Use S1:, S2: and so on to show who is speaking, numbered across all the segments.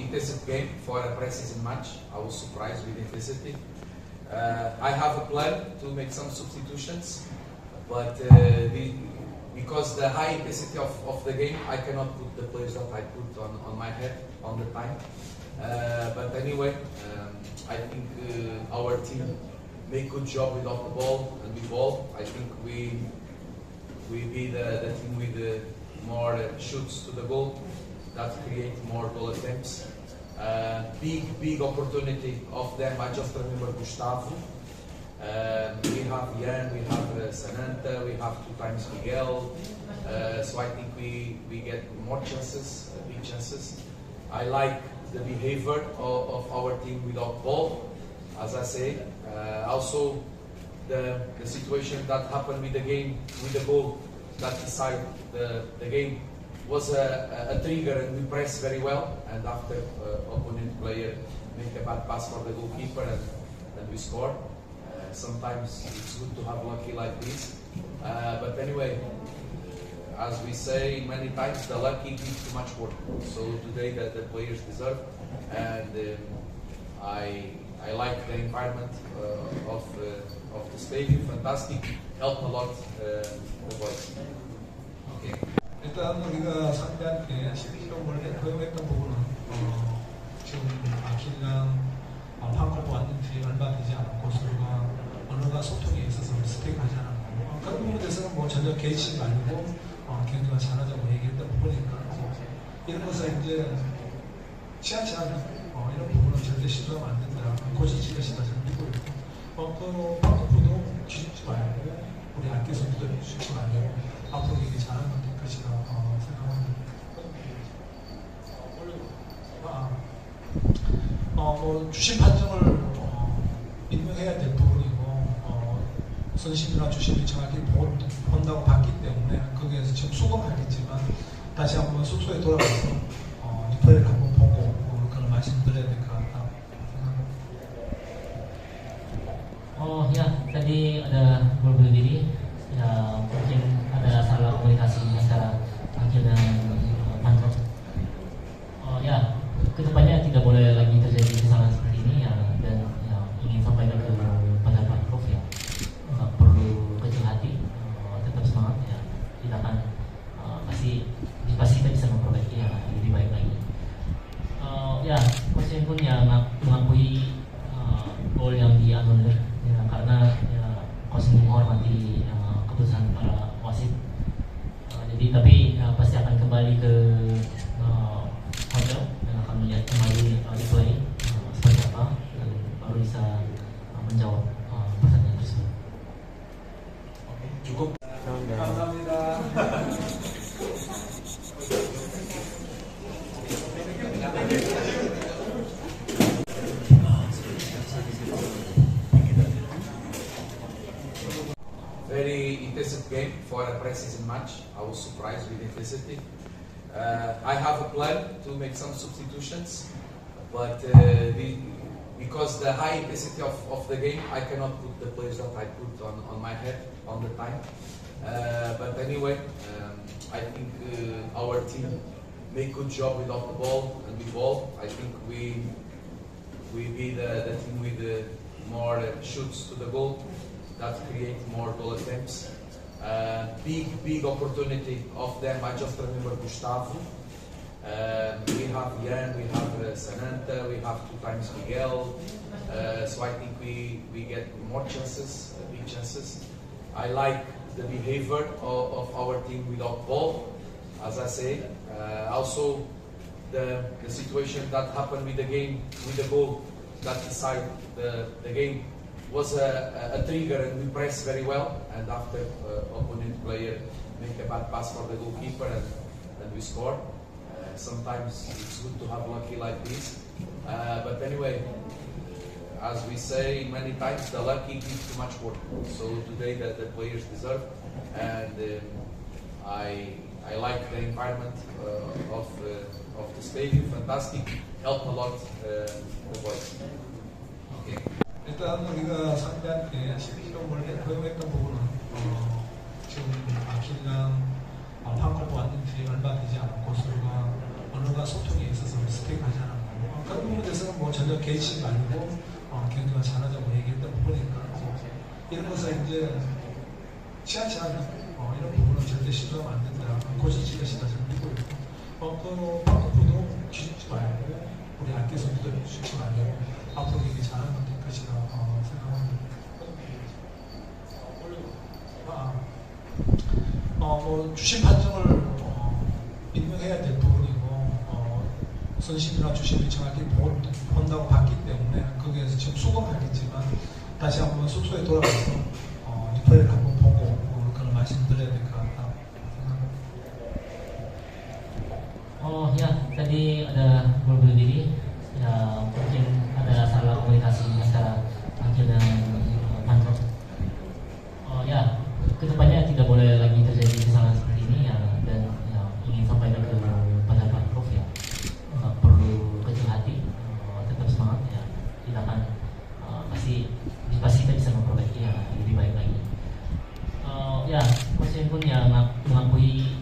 S1: intensive game for a pre-season match. I was surprised with intensity. I have a plan to make some substitutions, but because the high intensity of the game, I cannot put the players that I put on my head on the time. But anyway, I think our team make good job without the ball and with ball. I think we be the team with more shoots to the goal that create more goal attempts. Big opportunity of them. I just remember Gustavo. We have Jan, we have Sananta, we have 2 times Miguel. So I think we get more chances, big chances. I like the behavior of our team without ball, as I say. Also, the situation that happened with the game, with the goal that decided the game, was a trigger, and we pressed very well. And after opponent player make a bad pass for the goalkeeper, and we score. Sometimes it's good to have lucky like this. But anyway, as we say many times, the lucky gives too much work. So today the players deserve, and I like the environment of the stadium. Fantastic, helped a lot the boys. Okay.
S2: 일단 우리가 상대한테 11경기를 허용했던 부분은 지금 아킬이랑 판코프 왔는지 얼마 되지 않았고 서로가 언어가 소통에 있어서 스펙하지 않았고 그런 부분에 대해서는 뭐 전혀 개의치가 아니고 경기가 잘하자고 얘기했던 부분이니까 이런 것을 이제 취하지 않은 이런 부분은 절대 시도하면 안 된다. 고지질 것이다 저는 믿고 있고 판코프도 뒤집지 말고 우리 아키 선수들 뒤집지 말고 앞으로 얘기 잘하면 될 것이다 생각합니다. 뭐 주심 판정을 임명해야 될 부분이고 선심이나 주심이 정확히 본다고 봤기 때문에 거기에서 지금 수긍하겠지만 다시 한번 숙소에 돌아가서 리플레이를 한번 보고 그런 말씀드려야 될 것 같다 생각합니다.
S3: Ya, tadi ada beberapa diri ya, mungkin ada salah komunikasi antara Akil dan Panto. Ya, kedepannya tidak boleh lagi terjadi kesalahan seperti ini ya, dan ya, ingin sampaikan kepada Pak Prof ya, nggak perlu kecil hati, tetap semangat ya, kita akan pasti kita bisa memperbaiki ya, lebih baik lagi. Ya, coach pun ya mengakui gol yang dianulir ya, karena ya, coach menghormati keputusan para wasit. Jadi tapi ya, pasti akan kembali ke hotel dan akan melihat kembali replay seperti apa dan baru bisa menjawab pertanyaan tersebut.
S1: Oke, cukup.
S2: 감사합니다.
S1: Very intensive game for a pre-season match. I was surprised with intensity. I have a plan to make some substitutions, but because the high intensity of the game, I cannot put the players that I put on my head on the time. But anyway, I think our team make good job without the ball and with ball. I think we be the team with more shoots to the goal that create more goal attempts. Big opportunity of them. I just remember Gustavo. We have Jan, we have Sananta, we have 2 times Miguel. So I think we get more chances, big chances. I like the behavior of our team without ball, as I say. Also, the situation that happened with the game, with the goal that decided the game, was a trigger, and we pressed very well. And after opponent player make a bad pass for the goalkeeper, and we score. Sometimes it's good to have lucky like this. But anyway, as we say many times, the lucky gives too much work. So today the players deserve, and I like the environment of the stadium. Fantastic, helped a lot the boys. Okay.
S2: 일단 우리가 상대한테 11경기를 허용했던 부분은 지금 아킬이랑 판코프 왔는지 얼마 되지 않았고 서로가 언어가 소통에 있어서 스펙하지 않았고 그런 부분에 대해서는 뭐 전혀 개의치 말고 경기가 잘하자고 얘기했던 부분이니까 이런 것을 이제 치안치안 이런 부분은 절대 시도하면 안 된다. 고쳐질 것이다 저는 믿고 있고 그 방법도 기죽지 말고 우리 안개 선수들 기죽지 말고 앞으로 경기 잘하면 될 것이다 생각합니다. 뭐 주심 판정을 인정해야 될 부분이고 선심이나 주심이 정확히 본다고 봤기 때문에 거기에서 지금 수긍하겠지만 다시 한번 숙소에 돌아가서 리플레이를 한번 보고 그런 말씀드려야 될 것 같다 생각합니다.
S3: Ya, tadi ada beberapa diri, ya mungkin ada salah komunikasi antara Angkil dan Panto. Ya, kedepannya tidak boleh lagi terjadi kesalahan seperti ini ya, dan ya, ingin sampaikan kepada Pak Prof ya, nggak perlu kecil hati, tetap semangat ya, kita akan pasti kita bisa memperbaiki ya lebih baik lagi. Ya, Coach pun ya mengakui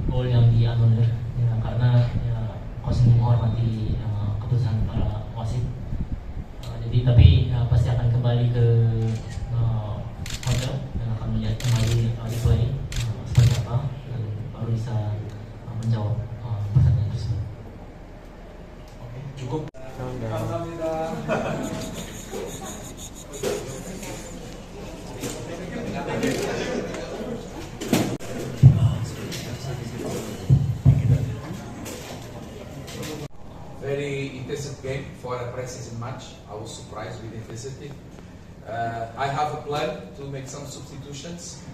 S3: gol yang dianulir ya, karena ya, Coach menghormati keputusan para wasit. Jadi tapi ya, pasti akan kembali ke hotel dan akan melihat kembali replay seperti apa dan baru bisa menjawab pertanyaan tersebut.
S1: Cukup. 감사합니다. Very intensive game for a pre-season match. I was surprised with intensity. I have a plan to make some substitutions,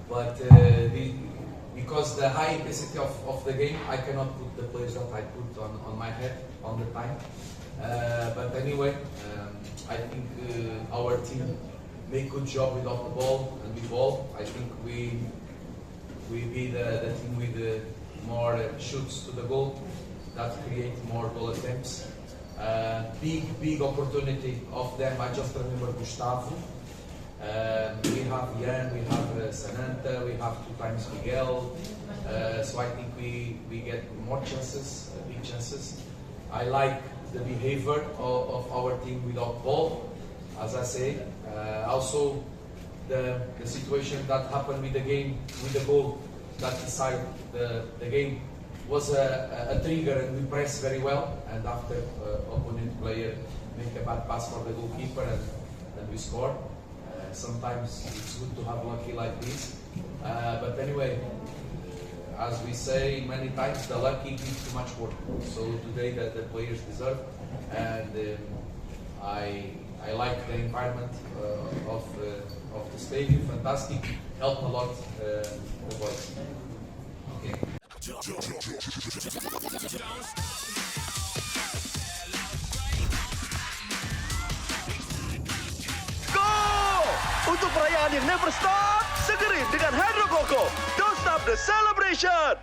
S1: but because the high intensity of the game, I cannot put the players that I put on my head all the time. But anyway, I think our team made good job without the ball and with ball. I think we be the team with more shoots to the goal that create more goal attempts. Big opportunity of them. I just remember Gustavo. We have Jan, we have Sananta, we have 2 times Miguel. So I think we get more chances, big chances. I like the behavior of our team without ball, as I say. Also the situation that happened with the game, with the goal that decided the game was a trigger, and we pressed very well, and after opponent player make a bad pass for the goalkeeper and we scored. Sometimes it's good to have lucky like this, but anyway, as we say many times, the lucky gives too much work. So today the players deserve, and I like the environment of the stadium. Fantastic, helped a lot the boys. Okay.
S4: Go! Untuk perayaan yang never stop, segerin dengan Hydro Coco. Don't stop the celebration!